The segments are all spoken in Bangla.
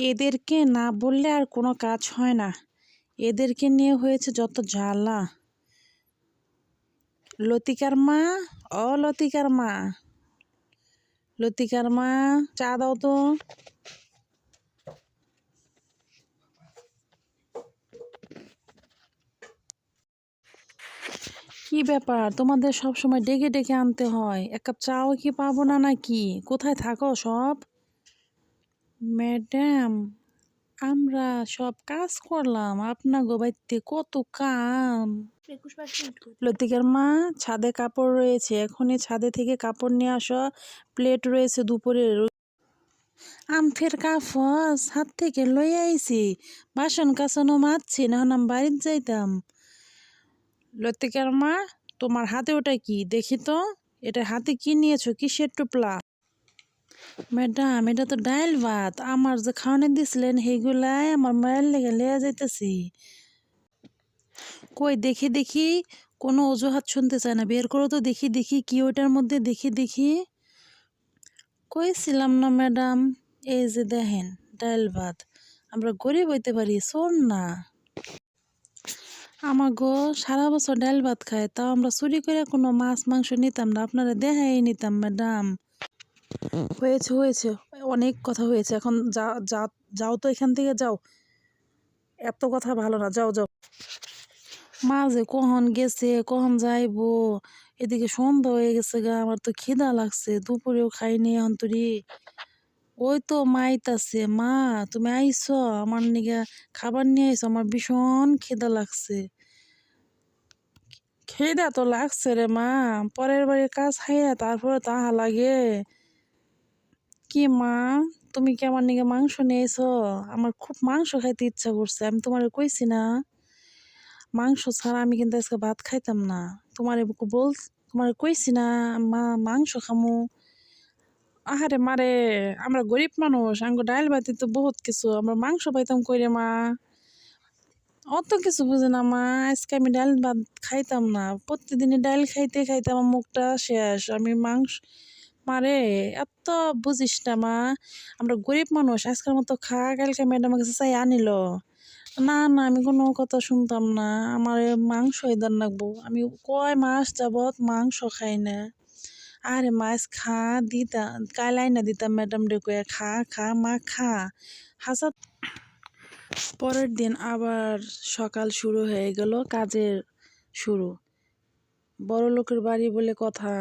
এদেরকে না বললে আর কোনো কাজ হয় না। এদেরকে নিয়ে হয়েছে যত জ্বালা। লতিকার মা, ও লতিকার মা, লতিকার মা, চা দাও তো। কি ব্যাপার, তোমাদের সব সময় ডেকে ডেকে আনতে হয়? এক কাপ চাও কি পাবো না নাকি? কোথায় থাকো সব? ম্যাডাম, আমরা সব কাজ করলাম, আপনার বাড়িতে কত কাম। লতিকার মা, ছাদে কাপড় রয়েছে, এখনই ছাদে থেকে কাপড় নিয়ে আসো। প্লেট রয়েছে দুপুরের। আমফের কাপড় ছাদ থেকে লই আইছি, বাসন কাছানো মাজছি না, আমি বাড়িতে যাইতাম। লতিকার মা, তোমার হাতে ওটা কি দেখি তো? এটা হাতে কি নিয়েছো, কিসের টোপলা? ম্যাডাম, এটা তো ডাইল ভাত, আমার যে খাওয়ানো দিছিলেন সেইগুলাই আমার মায়ের লেগে লিয়ে যাইতেছি। কই দেখি দেখি, কোনো অজুহাত শুনতে চায় না, বের করো তো দেখি দেখি কি ওইটার মধ্যে, দেখি দেখি। কইছিলাম না ম্যাডাম, এই যে দেখেন ডাইল ভাত। আমরা গরিব হইতে পারি, শোন না। আমাগো সারা বছর ডাল ভাত খায়, তাও আমরা চুরি করে কোনো মাছ মাংস নিতাম না, আপনারা দেখাই নিতাম ম্যাডাম। হয়েছে হয়েছে, অনেক কথা হয়েছে, এখন যাও তো এখান থেকে যাও। এত কথা ভালো না, যাও যাও। মা যে কখন গেছে কখন যাইবো, এদিকে সন্ধ্যা হয়ে গেছে গা, আমার তো খিদা লাগছে, দুপুরেও খাইনি এখন তুরি। ওই তো মাইতাছে, মা তুমি আইছো আমার নিগে, খাবার নিয়ে আইছো, আমার ভীষণ খিদা লাগছে। খিদা তো লাগছে রে মা, পরের বাড়ির কাজ খাইয়া তারপরে তাহা লাগে। কি মা, তুমি কি আমার নিকে মাংস নিয়েছো? আমার খুব মাংস খাইতে ইচ্ছা করছে, আমি তোমারে কইছি না? মাংস ছাড়া আমি কিন্তু আজকে ভাত খাইতাম না। তোমারে তোমারে কইছি না মা মাংস খামু? আহারে মারে, আমরা গরিব মানুষ, আঙ্গো ডাইল ভাতি তো বহুত কিছু, আমরা মাংস পাইতাম কইরে মা? অত কিছু বুঝে না মা, আজকে আমি ডাল ভাত খাইতাম না, প্রতিদিনই ডাল খাইতে খাইতে আমার মুখটা শেষ, আমি মাংস। মারে, এত বুঝিস না মা, আমরা গরিব মানুষ, আজকের মতো খা, কালকে ম্যাডামের কাছে চাই আনিল। না না, আমি কোনো কথা শুনতাম না, আমার মাংস এদার লাগবো, আমি কয় মাস যাবত মাংস খাই না। আরে মাছ খা, দিতা কাল আইনা দিতাম ম্যাডাম রে কয়ে, খা খা মা খা। হাসা। পরের দিন আবার সকাল শুরু হয়ে গেল, কাজের শুরু। বড়লোকের বাড়ি বলে কথা,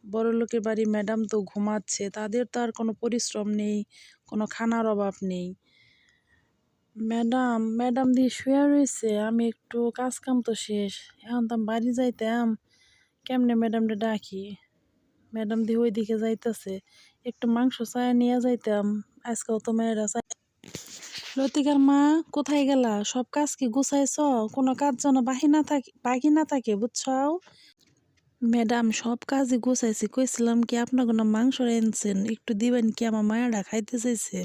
বড়লোকের বাড়ি ম্যাডাম তো ঘুমাচ্ছে, তাদের তো আর কোনো পরিশ্রম নেই, কোনো খানার অভাব নেই। ম্যাডাম ম্যাডাম দিয়ে শুয়ে রয়েছে, আমি একটু কাজ কাম তো শেষ, এখন তো আমি বাড়ি যাইতাম, কেমনে ম্যাডামটা ডাকি? ম্যাডাম দিয়ে ওই দিকে যাইতেছে, একটু মাংস চায় নিয়ে যাইতাম, আজকেও তো মেয়েরা চাই। লতিকার মা, কোথায় গেলা? সব কাজ কি গুছাইছ? কোনো কাজ যেন বাকি না থাকে, বুঝছো? ম্যাডাম, সব কাজই গুছাইছি, কইছিলাম কি আপনার কোনো মাংস এনেছেন, একটু দিবেন কি, আমার মায়েরা খাইতে চাইছে।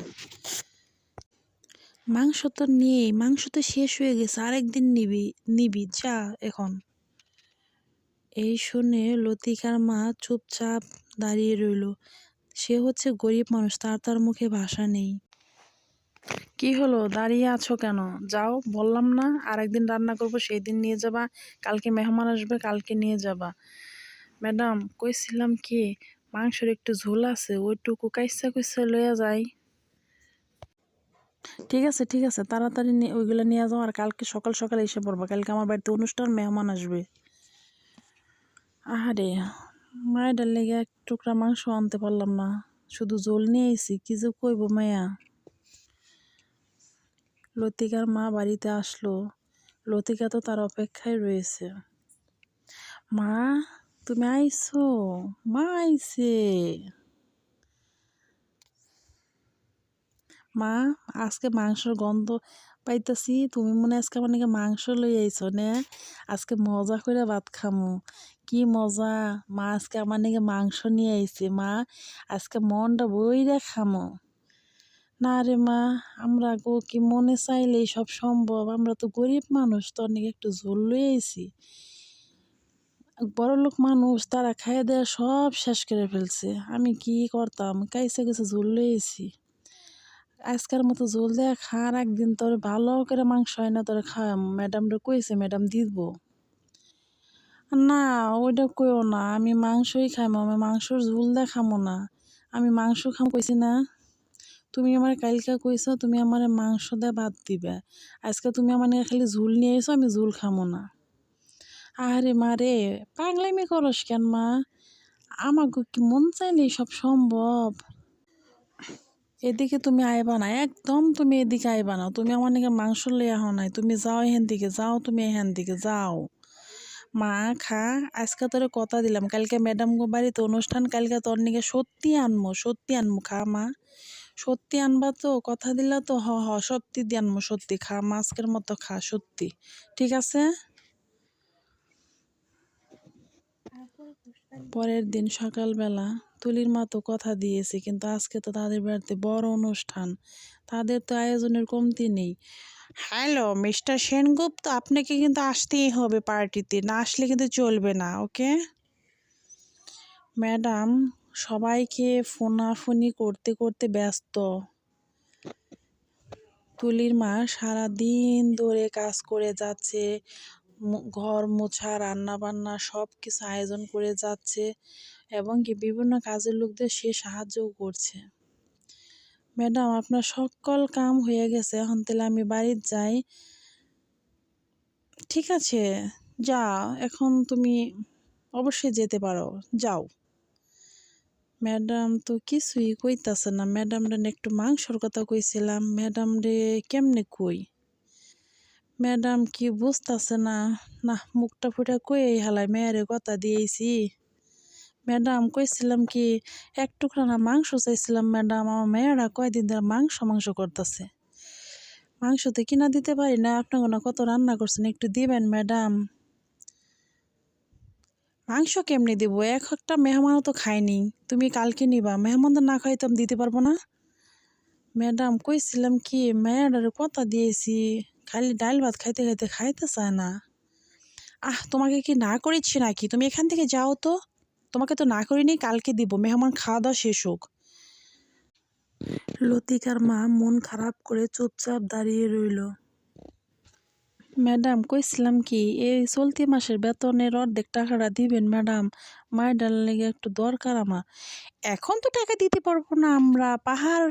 মাংস তো নেই, মাংস তো শেষ হয়ে গেছে, আরেকদিন নিবি যা এখন। এই শুনে লতিকার মা চুপচাপ দাঁড়িয়ে রইল। সে হচ্ছে গরিব মানুষ, তার মুখে ভাষা নেই। কি হলো, দাঁড়িয়ে আছো কেন? যাও, বললাম না আরেকদিন রান্না করবো, সেই দিন নিয়ে যাবা, কালকে মেহমান আসবে, কালকে নিয়ে যাবা। ম্যাডাম, কইছিলাম কি, মাংসের একটু ঝোল আছে, ওইটুকু কাইসা কুইসা লইয়া যাই। ঠিক আছে, তাড়াতাড়ি ওইগুলো নিয়ে যাও, আর কালকে সকাল সকাল এসে পড়বা, কালকে আমার বাড়িতে অনুষ্ঠান, মেহমান আসবে। আহারে, মায়ের লেগে এক টুকরা মাংস আনতে পারলাম না, শুধু ঝোল নিয়ে আইছি, কি যে কইব মায়া। লতিকার মা বাড়িতে আসলো, লতিকা তো তার অপেক্ষায় রয়েছে। মা, তুমি আইছো? মা আইছে। মা, আজকে মাংসের গন্ধ পাইতাছি, তুমি মনে আজকে আমার নাকি মাংস লই আইছো নে? আজকে মজা করে ভাত খামু, কি মজা। মা আজকে আমার নাকি মাংস নিয়ে আইছে, মা আজকে মনটা বইরা খামু। না রে মা, আমরা গো কি মনে চাইলেই সব সম্ভব, আমরা তো গরিব মানুষ, তোর নাকি একটু ঝোল লই আইছি। বড়লোক মানুষ, তারা খাইয়ে দেয়া সব শেষ করে ফেলছে, আমি কি করতাম, কাইসে কাইসে ঝোল লই আইছি। আজকের মতো ঝোল দেয়া খার, একদিন তোর ভালো করে মাংস হয় না তোর খাওয়াম। ম্যাডামরে কইছে, ম্যাডাম দিব। না, ওইটা কইও না, আমি মাংসই খাইমো, আমি মাংসর ঝোল দিয়ে খামো না। আমি মাংস খাম কইছি না? তুমি আমার কালকে কইছো তুমি আমার মাংস দিয়ে ভাত দিবে, আজকে তুমি আমার নিয়ে খালি ঝোল নিয়ে এসো, আমি ঝোল খামো না। আরে মা রে, পাগলামি করস কেন মা? আমাকে কি মন চাইলেই সব সম্ভব? এদিকে তুমি আইবা না, একদম তুমি এদিকে আইবা না। তুমি আমার নাকি মাংস লইয়া হও নাই, তুমি যাও এখান থেকে, যাও তুমি এখান থেকে যাও। মা খা, আজকে তোরে কথা দিলাম, কালকে ম্যাডাম গো বাড়িতে অনুষ্ঠান, কালকে তোর নাকি সত্যি আনমো, সত্যি আনমো। খা মা, সত্যি আনবা তো? কথা দিলা তো? হ হ, সত্যি দিয়ে আনমো, সত্যি। খা মা, আজকের মতো খা, সত্যি। ঠিক আছে? পরের দিন সকালবেলা তুলির মা তো কথা দিয়েছে, কিন্তু আজকে তো তাদের বাড়িতে বড় অনুষ্ঠান, তাদের তো আয়োজনের কমতি নেই। হ্যালো মিস্টার সেনগুপ্ত, আপনাকে কিন্তু আসতেই হবে পার্টিতে, না আসলে কিন্তু চলবে না, ওকে? ম্যাডাম সবাইকে ফোনাফুনি করতে করতে ব্যস্ত। তুলির মা সারাদিন ধরে কাজ করে যাচ্ছে, ঘর মোছা, রান্না বান্না সব কিছু আয়োজন করে যাচ্ছে, এবং কি বিভিন্ন কাজের লোকদের সে সাহায্যও করছে। ম্যাডাম আপনার সকল কাম হয়ে গেছে, এখন তাহলে আমি বাড়িতে যাই। ঠিক আছে, যা, এখন তুমি অবশ্যই যেতে পারো, যাও। ম্যাডাম তো কিছুই কইতাছে না, ম্যাডাম রে একটু মাংসর কথা কইছিলাম, ম্যাডাম রে কেমনে কই? ম্যাডাম কি বুঝতাছে না? না, মুখটা ফুটা কই হালাই, মেয়েরে কথা দিয়েছি। ম্যাডাম কইছিলাম কি, এক টুকরা না মাংস চাইছিলাম ম্যাডাম, আমার মেয়েরা কয়দিন ধরে মাংস মাংস করতেছে। মাংস তো কিনা দিতে পারি না, আপনাকে না কত রান্না করছেন, একটু দিবেন ম্যাডাম। মাংস কেমনি দিব, এক একটা মেহমানও তো খায়নি, তুমি কালকে নিবা, মেহমানদের না খাই তো আমি দিতে পারবো না। ম্যাডাম কইছিলাম কি, মেয়েটার কথা দিয়েছি, খালি ডাল ভাত খাইতে খাইতে খাইতে চায় না। তোমাকে কি না করেছি নাকি? তুমি এখান থেকে যাও তো, তোমাকে তো না করিনি, কালকে দিব, মেহমান খাওয়া দাওয়া শেষ হোক। লতিকার মা মন খারাপ করে চুপচাপ দাঁড়িয়ে রইল। ম্যাডাম কইছিলাম কি, এই চলতি মাসের বেতনের অর্ধেক টাকাটা দিবেন ম্যাডাম, মায়ের লেগে একটু দরকার আমার। এখন তো টাকা দিতে পারবো না, আমরা পাহাড়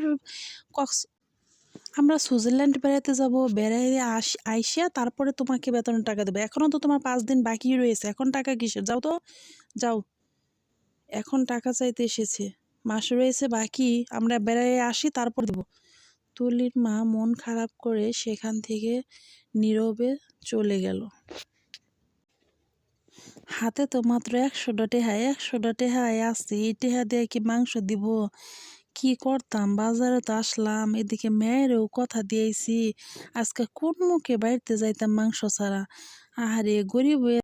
আমরা সুইজারল্যান্ড বেড়াতে যাব, বেড়াইয়ে আইসিয়া তারপরে তোমাকে বেতনের টাকা দেবো। এখনও তো তোমার 5 দিন বাকি রয়েছে, এখন টাকা কিসের? যাও তো, যাও। এখন টাকা চাইতে এসেছে, মাস রয়েছে বাকি, আমরা বেড়াইয়ে আসি তারপর দেবো। তুলির মা মন খারাপ করে সেখান থেকে নীরবে চলে গেল। হাতে তো মাত্র 100 টেহা, 100 টেহাই আছে, এই টেহা দিয়ে কি মাংস দিব? কি করতাম, বাজারে তো আসলাম, এদিকে মেয়েরও কথা দিয়েছি, আজকে কোন মুখে বাড়িতে যাইতাম মাংস ছাড়া। আহারে গরিব হয়ে।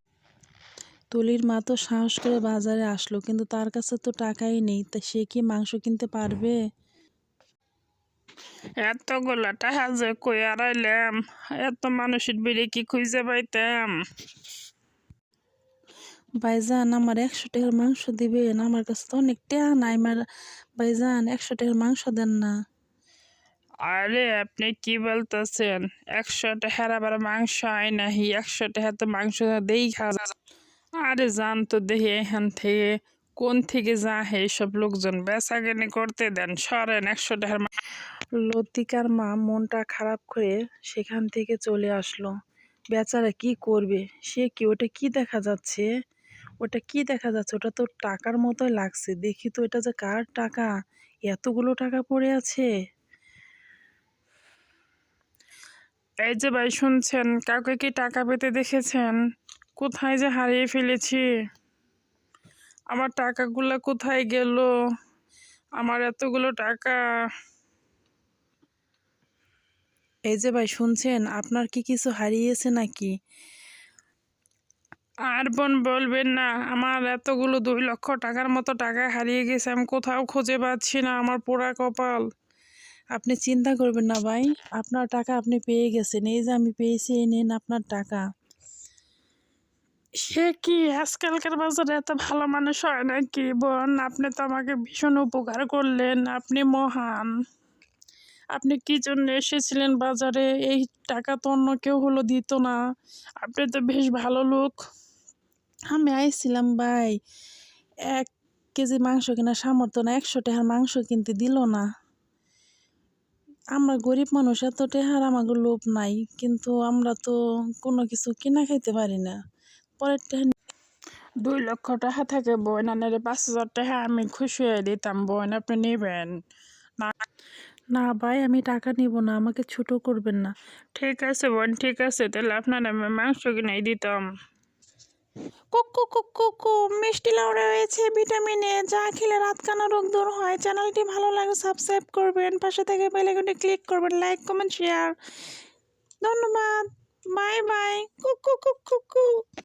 তুলির মা তো সাহস করে বাজারে আসলো, কিন্তু তার কাছে তো টাকাই নেই, তা সে কি মাংস কিনতে পারবে? এতগুলা টাকা যে কই আড়াইলাম, এত মানুষের বেড়ে কি খুঁজে পাইতাম? ভাইজান আমার 100 টাকার মাংস দিবেন, আমার কাছে তো অনেক টাকা নাই। ভাইজান 100 টাকার মাংস দেন না। আরে আপনি কি বলতেছেন? 100 টাকার আবার মাংস হয় নাহি? 100 টাকা তো মাংস দেই খাওয়া। আরে যান তো দেখি এখান থেকে, কোন থেকে যা হে সব লোকজন বেচাকেনি করতে দেন, সরেন। 100 টাকার লতিকার মা মনটা খারাপ করে সেখান থেকে চলে আসলো। বেচারা কি করবে? সে কি, ওটা কি দেখা যাচ্ছে? ওটা কি দেখা যাচ্ছে? ওটা তো টাকার মতোই লাগছে, দেখি তো এটা যে কার টাকা, এতগুলো টাকা পড়ে আছে। এই যে ভাই শুনছেন, কাউকে কি টাকা পেতে দেখেছেন? কোথায় যে হারিয়ে ফেলেছি, আমার টাকাগুলো কোথায় গেল? আমার এতগুলো টাকা। এই যে ভাই শুনছেন, আপনার কি কিছু হারিয়েছে নাকি? আর বোন বলবেন না, আমার এতগুলো 2 লক্ষ টাকার মতো টাকা হারিয়ে গেছে, আমি কোথাও খুঁজে পাচ্ছি না, আমার পোড়া কপাল। আপনি চিন্তা করবেন না ভাই, আপনার টাকা আপনি পেয়ে গেছেন, এই যে আমি পেয়েছি, এই নিন আপনার টাকা। সে কি, আজকালকার বাজারে এত ভালো মানুষ হয় নাকি বোন? আপনি তো আমাকে ভীষণ উপকার করলেন, আপনি মহান। আপনি কি জন্য এসেছিলেন বাজারে? এই টাকা তো অন্য কেউ হলো দিত না। আপনি তো বেশ ভালো লোক। আমি আইছিলাম ভাই, 1 কেজি মাংস কেনার সামর্থ্য না, 100 টাকার মাংস কিনতে দিল না। আমরা গরিব মানুষ, এত টাকার আমাকে লোভ নাই, কিন্তু আমরা তো কোনো কিছু কিনা খাইতে পারি না। পরের টাকা 2 লক্ষ টাকা থেকে বোন আনারে 5,000 টাকা আমি খুশি হয়ে দিতাম বোন, আপনি নেবেন না? না ভাই, আমি টাকা নিব না, আমাকে ছোট করবেন না। ঠিক আছে বোন, ঠিক আছে, তাহলে আপনার আমি মাংস কিনে দিতাম। কুকু কুকু কু, মিষ্টি লাউ রয়েছে ভিটামিনে, যা খেলে রাত কানা রোগ দূর হয়। চ্যানেলটি ভালো লাগে সাবস্ক্রাইব করবেন, পাশে থেকে বেল আইকনটি ক্লিক করবেন, লাইক কমেন্ট শেয়ার। ধন্যবাদ। Bye bye. কুকু কুকু কু।